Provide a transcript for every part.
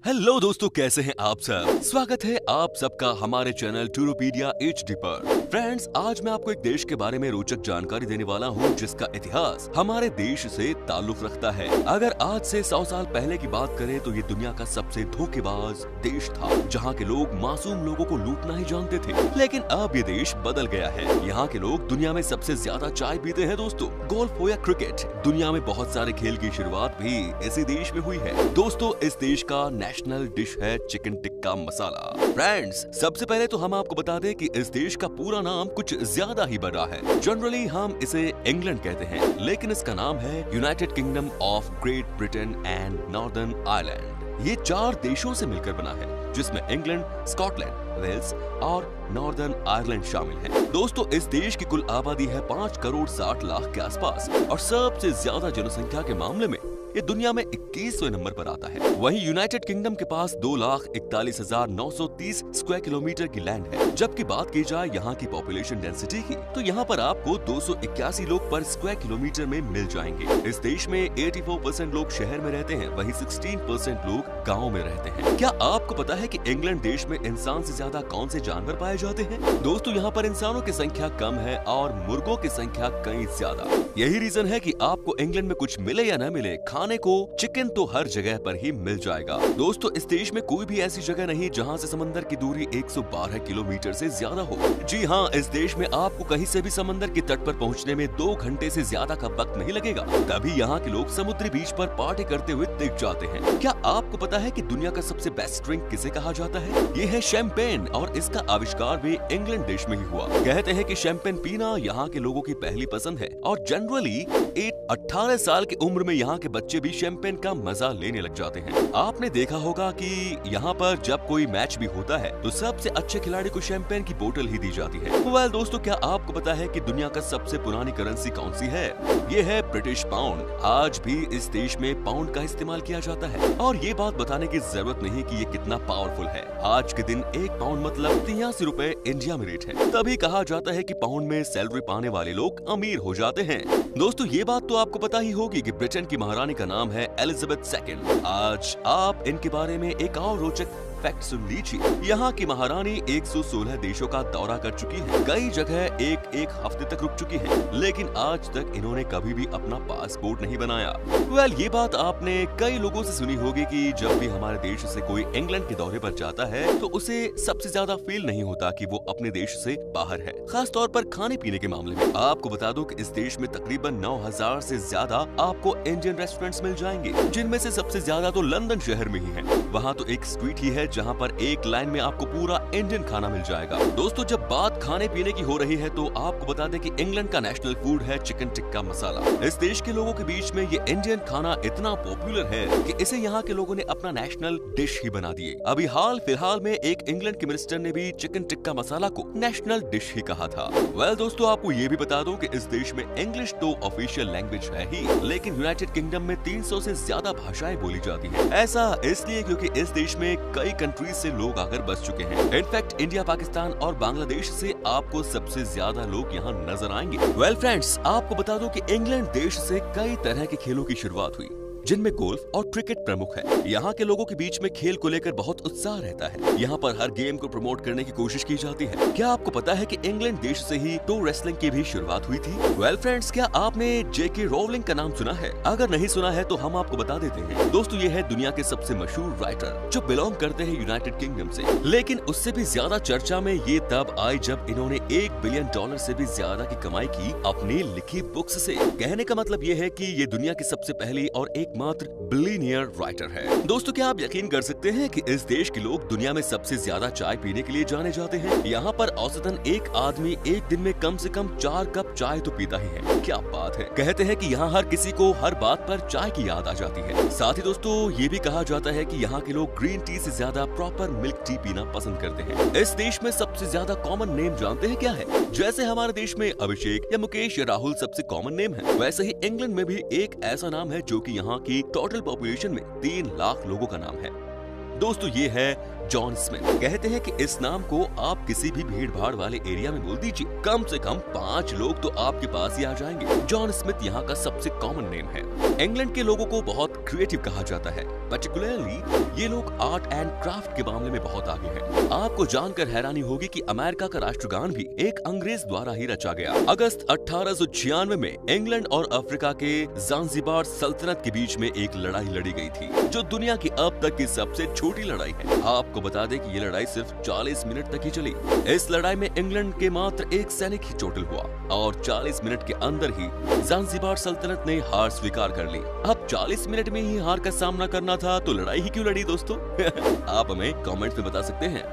Hello दोस्तों, कैसे हैं आप सब। स्वागत है आप सबका हमारे चैनल टूरोपीडिया HD पर। फ्रेंड्स, आज मैं आपको एक देश के बारे में रोचक जानकारी देने वाला हूं जिसका इतिहास हमारे देश से ताल्लुक रखता है। अगर आज से 100 साल पहले की बात करें तो ये दुनिया का सबसे धोखेबाज देश था, जहां के लोग मासूम लोगों को लूटना ही जानते थे। लेकिन अब ये देश बदल गया है। यहाँ के लोग दुनिया में सबसे ज्यादा चाय पीते हैं दोस्तों, गोल्फ हो या क्रिकेट। दुनिया में बहुत सारे खेल की शुरुआत भी इसी देश में हुई है। दोस्तों, इस देश का नेशनल डिश है चिकन टिक्का मसाला। फ्रेंड्स, सबसे पहले तो हम आपको बता दें कि इस देश का पूरा नाम कुछ ज्यादा ही बड़ा है। जनरली हम इसे इंग्लैंड कहते हैं, लेकिन इसका नाम है United kingdom of great Britain and northern Ireland. ये 4 देशों से मिलकर बना है, जिसमें इंग्लैंड, स्कॉटलैंड, वेल्स और नॉर्दर्न आयरलैंड शामिल है। दोस्तों, इस देश की कुल आबादी है 5 करोड़ 60 लाख के आसपास और सबसे ज्यादा जनसंख्या के मामले में ये दुनिया में 21वें नंबर पर आता है। वहीं यूनाइटेड किंगडम के पास 2,41,930 स्क्वायर किलोमीटर की लैंड है। जबकि बात की जाए यहाँ की पॉपुलेशन डेंसिटी की, तो यहाँ पर आपको 281 लोग पर स्क्वायर किलोमीटर में मिल जाएंगे। इस देश में 84% लोग शहर में रहते हैं, वहीं 16% लोग गाँव में रहते हैं। क्या आपको पता है कि इंग्लैंड देश में इंसान से ज्यादा कौन से जानवर पाए जाते हैं? दोस्तों, यहाँ पर इंसानों की संख्या कम है और मुर्गों की संख्या कहीं ज्यादा। यही रीजन है कि आपको इंग्लैंड में कुछ मिले या न मिले, खाने को चिकन तो हर जगह पर ही मिल जाएगा। दोस्तों, इस देश में कोई भी ऐसी जगह नहीं जहां से समंदर की दूरी 112 किलोमीटर से ज्यादा हो। जी हाँ, इस देश में आपको कहीं से भी समंदर के तट पर पहुंचने में 2 घंटे से ज्यादा का वक्त नहीं लगेगा। तभी यहाँ के लोग समुद्री बीच पर पार्टी करते हुए दिख जाते हैं। क्या आपको पता है कि दुनिया का सबसे बेस्ट ड्रिंक किसे कहा जाता है? ये है शैंपेन, और इसका आविष्कार भी इंग्लैंड देश में ही हुआ। कहते हैं कि शैंपेन पीना यहाँ के लोगों की पहली पसंद है और जनरली 18 साल की उम्र में यहाँ के बच्चे भी शैंपेन का मजा लेने लग जाते हैं। आपने देखा होगा कि यहाँ पर जब कोई मैच भी होता है तो सबसे अच्छे खिलाड़ी को शैंपेन की बोतल ही दी जाती है। वेल दोस्तों, क्या आपको पता है कि दुनिया का सबसे पुरानी करेंसी कौन सी है? ये है ब्रिटिश पाउंड। आज भी इस देश में पाउंड का इस्तेमाल किया जाता है और ये बात बताने की जरूरत नहीं कि ये कितना पावरफुल है। आज के दिन 1 पाउंड मतलब 83 रुपए इंडिया में रेट है। तभी कहा जाता है कि पाउंड में सैलरी पाने वाले लोग अमीर हो जाते हैं। दोस्तों, ये बात तो आपको पता ही होगी कि ब्रिटेन की महारानी का नाम है एलिजाबेथ II। आज आप इनके बारे में एक और रोचक फैक्ट सुन लीजिए। यहाँ की महारानी 116 देशों का दौरा कर चुकी है। कई जगह एक हफ्ते तक रुक चुकी है, लेकिन आज तक इन्होंने कभी भी अपना पासपोर्ट नहीं बनाया। वेल, ये बात आपने कई लोगों से सुनी होगी कि जब भी हमारे देश से कोई इंग्लैंड के दौरे पर जाता है तो उसे सबसे ज्यादा फील नहीं होता कि वो अपने देश से बाहर है, खास तौर पर खाने पीने के मामले में। आपको बता दूं कि इस देश में तकरीबन 9000 से ज्यादा आपको इंडियन रेस्टोरेंट्स मिल जाएंगे, जिनमें से सबसे ज्यादा तो लंदन शहर में ही है। वहाँ तो एक स्ट्रीट ही है जहाँ पर एक लाइन में आपको पूरा इंडियन खाना मिल जाएगा। दोस्तों, जब बात खाने पीने की हो रही है तो आपको बता दें कि इंग्लैंड का नेशनल फूड है चिकन टिक्का मसाला। इस देश के लोगों के बीच में ये इंडियन खाना इतना पॉपुलर है कि इसे यहाँ के लोगों ने अपना नेशनल डिश ही बना दिए। अभी हाल फिलहाल में एक इंग्लैंड के मिनिस्टर ने भी चिकन टिक्का मसाला को नेशनल डिश ही कहा था। वेल दोस्तों, आपको ये भी बता दूं कि इस देश में इंग्लिश तो ऑफिशियल लैंग्वेज है ही, लेकिन यूनाइटेड किंगडम में 300 से ज्यादा भाषाएं बोली जाती है। ऐसा इसलिए क्योंकि इस देश में कई कंट्रीज से लोग आकर बस चुके हैं। इनफैक्ट इंडिया, पाकिस्तान और बांग्लादेश से आपको सबसे ज्यादा लोग यहाँ नजर आएंगे। वेल फ्रेंड्स, आपको बता दो कि इंग्लैंड देश से कई तरह के खेलों की शुरुआत हुई, जिनमें गोल्फ और क्रिकेट प्रमुख है। यहाँ के लोगों के बीच में खेल को लेकर बहुत उत्साह रहता है। यहाँ पर हर गेम को प्रमोट करने की कोशिश की जाती है। क्या आपको पता है कि इंग्लैंड देश से ही तो रेसलिंग की भी शुरुआत हुई थी? वेल फ्रेंड्स, क्या आपने J.K. रोलिंग का नाम सुना है? अगर नहीं सुना है तो हम आपको बता देते हैं। दोस्तों, ये है दुनिया के सबसे मशहूर राइटर जो बिलोंग करते हैं यूनाइटेड किंगडम से। लेकिन उससे भी ज्यादा चर्चा में ये तब आई जब इन्होंने $1 बिलियन से भी ज्यादा की कमाई की अपनी लिखी बुक्स से। कहने का मतलब ये है कि ये दुनिया की सबसे पहली और एकमात्र बिलियनियर राइटर है। दोस्तों, क्या आप यकीन कर सकते हैं कि इस देश के लोग दुनिया में सबसे ज्यादा चाय पीने के लिए जाने जाते हैं? यहाँ पर औसतन एक आदमी एक दिन में कम से कम 4 कप चाय तो पीता ही है। क्या बात है। कहते हैं कि यहाँ हर किसी को हर बात पर चाय की याद आ जाती है। साथ ही दोस्तों, ये भी कहा जाता है कि यहाँ के लोग ग्रीन टी से ज्यादा प्रॉपर मिल्क टी पीना पसंद करते हैं। इस देश में सबसे ज्यादा कॉमन नेम जानते हैं क्या है? जैसे हमारे देश में अभिषेक या मुकेश या राहुल सबसे कॉमन नेम है, वैसे ही इंग्लैंड में भी एक ऐसा नाम है जो कि यहाँ की टोटल पॉपुलेशन में 3 लाख लोगों का नाम है। दोस्तों ये है जॉन स्मिथ। कहते हैं कि इस नाम को आप किसी भी भीड़ भाड़ वाले एरिया में बोल दीजिए, कम से कम 5 लोग तो आपके पास ही आ जाएंगे। जॉन स्मिथ यहाँ का सबसे कॉमन नेम है। इंग्लैंड के लोगों को बहुत क्रिएटिव कहा जाता है, पर्टिकुलरली ये लोग आर्ट एंड क्राफ्ट के मामले में बहुत आगे हैं। आपको जानकर हैरानी होगी कि अमेरिका का राष्ट्रगान भी एक अंग्रेज द्वारा ही रचा गया। अगस्त 1896 में इंग्लैंड और अफ्रीका के ज़ांज़ीबार सल्तनत के बीच में एक लड़ाई लड़ी गई थी, जो दुनिया की अब तक की सबसे छोटी लड़ाई है। आपको बता दें कि ये लड़ाई सिर्फ 40 मिनट तक ही चली। इस लड़ाई में इंग्लैंड के मात्र एक सैनिक ही चोटिल हुआ और 40 मिनट के अंदर ही ज़ांज़ीबार सल्तनत ने हार स्वीकार कर ली। अब 40 मिनट में ही हार का सामना करना था तो लड़ाई ही क्यों लड़ी दोस्तों? आप हमें कमेंट में बता सकते हैं।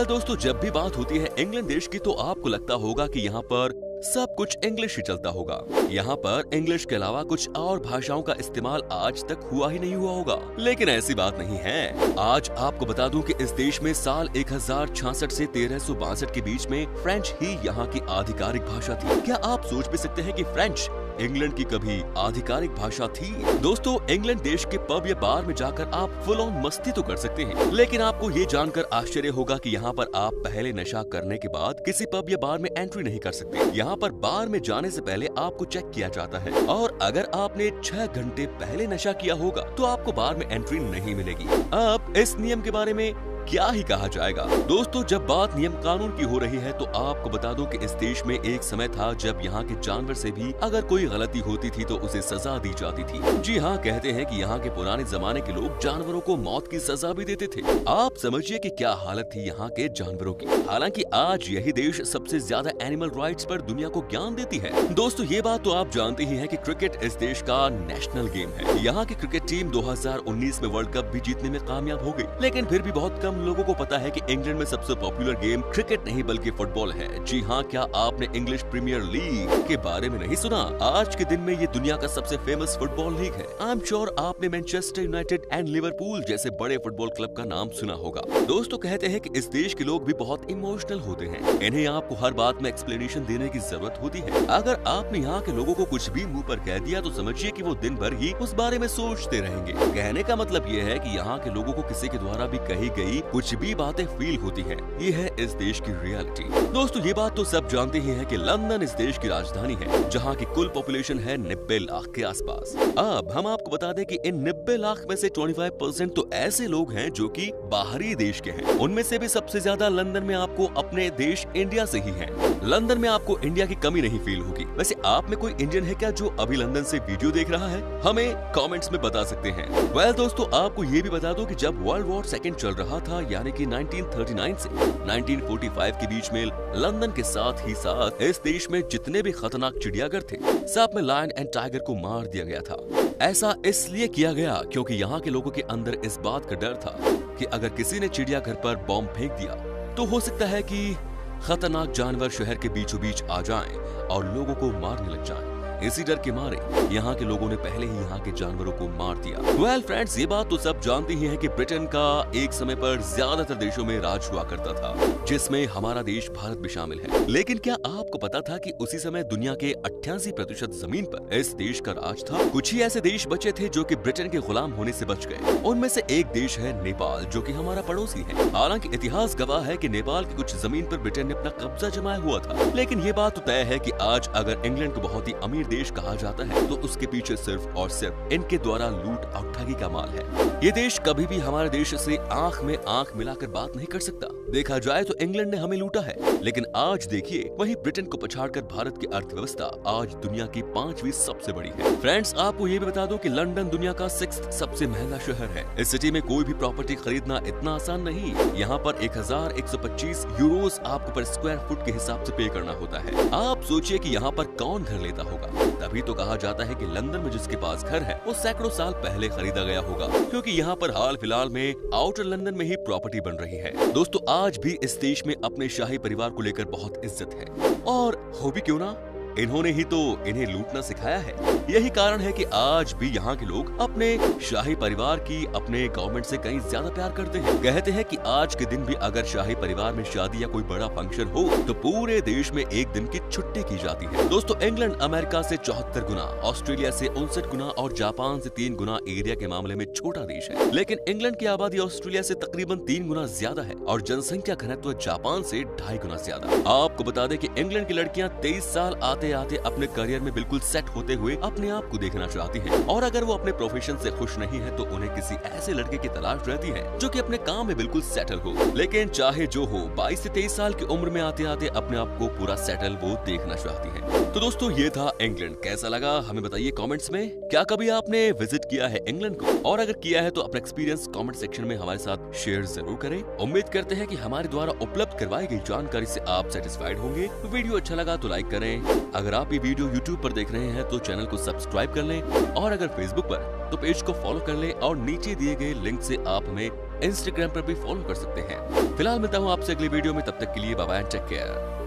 दोस्तों, जब भी बात होती है इंग्लैंड देश की तो आपको लगता होगा कि यहाँ पर सब कुछ इंग्लिश ही चलता होगा। यहाँ पर इंग्लिश के अलावा कुछ और भाषाओं का इस्तेमाल आज तक हुआ ही नहीं हुआ होगा, लेकिन ऐसी बात नहीं है। आज आपको बता दूं कि इस देश में साल 1066 से 1362 के बीच में फ्रेंच ही यहाँ की आधिकारिक भाषा थी। क्या आप सोच भी सकते हैं कि फ्रेंच इंग्लैंड की कभी आधिकारिक भाषा थी? दोस्तों, इंग्लैंड देश के पब या बार में जाकर आप फुल ऑन मस्ती तो कर सकते हैं, लेकिन आपको ये जानकर आश्चर्य होगा कि यहाँ पर आप पहले नशा करने के बाद किसी पब या बार में एंट्री नहीं कर सकते। यहाँ पर बार में जाने से पहले आपको चेक किया जाता है और अगर आपने 6 घंटे पहले नशा किया होगा तो आपको बार में एंट्री नहीं मिलेगी। अब इस नियम के बारे में क्या ही कहा जाएगा। दोस्तों, जब बात नियम कानून की हो रही है तो आपको बता दूं कि इस देश में एक समय था जब यहाँ के जानवर से भी अगर कोई गलती होती थी तो उसे सजा दी जाती थी। जी हाँ, कहते हैं कि यहाँ के पुराने जमाने के लोग जानवरों को मौत की सजा भी देते थे। आप समझिए कि क्या हालत थी यहाँ के जानवरों की। हालांकि आज यही देश सबसे ज्यादा एनिमल राइट्स पर दुनिया को ज्ञान देती है। दोस्तों, ये बात तो आप जानते ही हैं कि क्रिकेट इस देश का नेशनल गेम है। यहाँ की क्रिकेट टीम 2019 में वर्ल्ड कप भी जीतने में कामयाब हो गई, लेकिन फिर भी बहुत कम लोगों को पता है कि इंग्लैंड में सबसे पॉपुलर गेम क्रिकेट नहीं बल्कि फुटबॉल है। जी हाँ, क्या आपने इंग्लिश प्रीमियर लीग के बारे में नहीं सुना? आज के दिन में ये दुनिया का सबसे फेमस फुटबॉल लीग है। आई एम श्योर आपने मैनचेस्टर यूनाइटेड एंड लिवरपूल जैसे बड़े फुटबॉल क्लब का नाम सुना होगा। दोस्तों, कहते हैं कि इस देश के लोग भी बहुत इमोशनल होते हैं। इन्हें आपको हर बात में एक्सप्लेनेशन देने की जरूरत होती है। अगर आपने यहाँ के लोगों को कुछ भी मुंह पर कह दिया तो समझिए कि वो दिन भर ही उस बारे में सोचते रहेंगे। कहने का मतलब ये है कि यहाँ के लोगों को किसी के द्वारा भी कही गई कुछ भी बातें फील होती हैं। ये है इस देश की रियलिटी। दोस्तों, ये बात तो सब जानते ही हैं कि लंदन इस देश की राजधानी है, जहाँ की कुल पॉपुलेशन है 90 लाख के आसपास। अब हम आपको बता दें कि इन 90 लाख में से 25% तो ऐसे लोग हैं जो कि बाहरी देश के हैं। उनमें से भी सबसे ज्यादा लंदन में आपको अपने देश इंडिया से ही है। लंदन में आपको इंडिया की कमी नहीं फील होगी। वैसे आप में कोई इंडियन है क्या जो अभी लंदन से वीडियो देख रहा है? हमें कमेंट्स में बता सकते हैं। दोस्तों, आपको ये भी बता दो कि जब वर्ल्ड वॉर सेकंड चल रहा था, यानी कि 1939 से 1945 के बीच में लंदन के साथ ही साथ इस देश में जितने भी खतरनाक चिड़ियाघर थे, सब में लायन एंड टाइगर को मार दिया गया था। ऐसा इसलिए किया गया क्योंकि यहाँ के लोगों के अंदर इस बात का डर था कि अगर किसी ने चिड़ियाघर पर बॉम्ब फेंक दिया तो हो सकता है कि खतरनाक जानवर शहर के बीचों बीच आ जाएं और लोगों को मारने लग जाएं। इसी डर के मारे यहाँ के लोगों ने पहले ही यहाँ के जानवरों को मार दिया। फ्रेंड्स, ये बात तो सब जानते ही हैं कि ब्रिटेन का एक समय पर ज्यादातर देशों में राज हुआ करता था, जिसमें हमारा देश भारत भी शामिल है। लेकिन क्या आपको पता था कि उसी समय दुनिया के 88% जमीन पर इस देश का राज था? कुछ ही ऐसे देश बचे थे जो कि ब्रिटेन के गुलाम होने से बच गए। उनमें से एक देश है नेपाल, जो कि हमारा पड़ोसी है। हालांकि इतिहास गवाह है कि नेपाल की कुछ जमीन पर ब्रिटेन ने अपना कब्जा जमाया हुआ था। लेकिन ये बात तो तय है कि आज अगर इंग्लैंड को बहुत ही अमीर देश कहा जाता है तो उसके पीछे सिर्फ और सिर्फ इनके द्वारा लूट और ठगी का माल है। ये देश कभी भी हमारे देश से आंख में आंख मिलाकर बात नहीं कर सकता। देखा जाए तो इंग्लैंड ने हमें लूटा है, लेकिन आज देखिए वही ब्रिटेन को पछाड़कर भारत की अर्थव्यवस्था आज दुनिया की 5वीं सबसे बड़ी है। फ्रेंड्स, आपको ये भी बता दूं कि लंदन दुनिया का 6th सबसे महंगा शहर है। इस सिटी में कोई भी प्रॉपर्टी खरीदना इतना आसान नहीं। यहाँ पर 1125 यूरोस आपको पर स्क्वायर फुट के हिसाब से पे करना होता है। आप सोचिए कि यहाँ पर कौन घर लेता होगा? तभी तो कहा जाता है कि लंदन में जिसके पास घर है वो सैकड़ों साल पहले खरीदा गया होगा, क्योंकि यहाँ पर हाल फिलहाल में आउटर लंदन में ही प्रॉपर्टी बन रही है। दोस्तों, आज भी इस देश में अपने शाही परिवार को लेकर बहुत इज्जत है, और हो भी क्यों ना, इन्होंने ही तो इन्हें लूटना सिखाया है। यही कारण है कि आज भी यहाँ के लोग अपने शाही परिवार की अपने गवर्नमेंट से कहीं ज्यादा प्यार करते हैं। कहते हैं कि आज के दिन भी अगर शाही परिवार में शादी या कोई बड़ा फंक्शन हो तो पूरे देश में एक दिन की छुट्टी की जाती है। दोस्तों, इंग्लैंड अमेरिका से 74 गुना, ऑस्ट्रेलिया से 59 गुना और जापान से 3 गुना एरिया के मामले में छोटा देश है। लेकिन इंग्लैंड की आबादी ऑस्ट्रेलिया से तकरीबन 3 गुना ज्यादा है और जनसंख्या घनत्व जापान से 2.5 गुना ज्यादा। आपको बता दें कि इंग्लैंड की लड़कियां 23 साल आते आते अपने करियर में बिल्कुल सेट होते हुए अपने आप को देखना चाहती हैं और अगर वो अपने प्रोफेशन से खुश नहीं है तो उन्हें किसी ऐसे लड़के की तलाश रहती है जो कि अपने काम में बिल्कुल सेटल हो। लेकिन चाहे जो हो, 22 से 23 साल की उम्र में आते आते अपने आप को पूरा सेटल वो देखना चाहती है। तो दोस्तों, ये था इंग्लैंड। कैसा लगा हमें बताइए कमेंट्स में। क्या कभी आपने विजिट किया है इंग्लैंड को, और अगर किया है तो अपना एक्सपीरियंस कमेंट सेक्शन में हमारे साथ शेयर जरूर करें। उम्मीद करते हैं कि हमारे द्वारा उपलब्ध करवाई गई जानकारी से आप सेटिस्फाइड होंगे। वीडियो अच्छा लगा तो लाइक करें। अगर आप ये वीडियो यूट्यूब पर देख रहे हैं तो चैनल को सब्सक्राइब कर लें और अगर फेसबुक पर तो पेज को फॉलो कर लें और नीचे दिए गए लिंक से आप हमें इंस्टाग्राम पर भी फॉलो कर सकते हैं। फिलहाल मिलता हूँ आपसे अगली वीडियो में, तब तक के लिए बाय बाय, टेक केयर।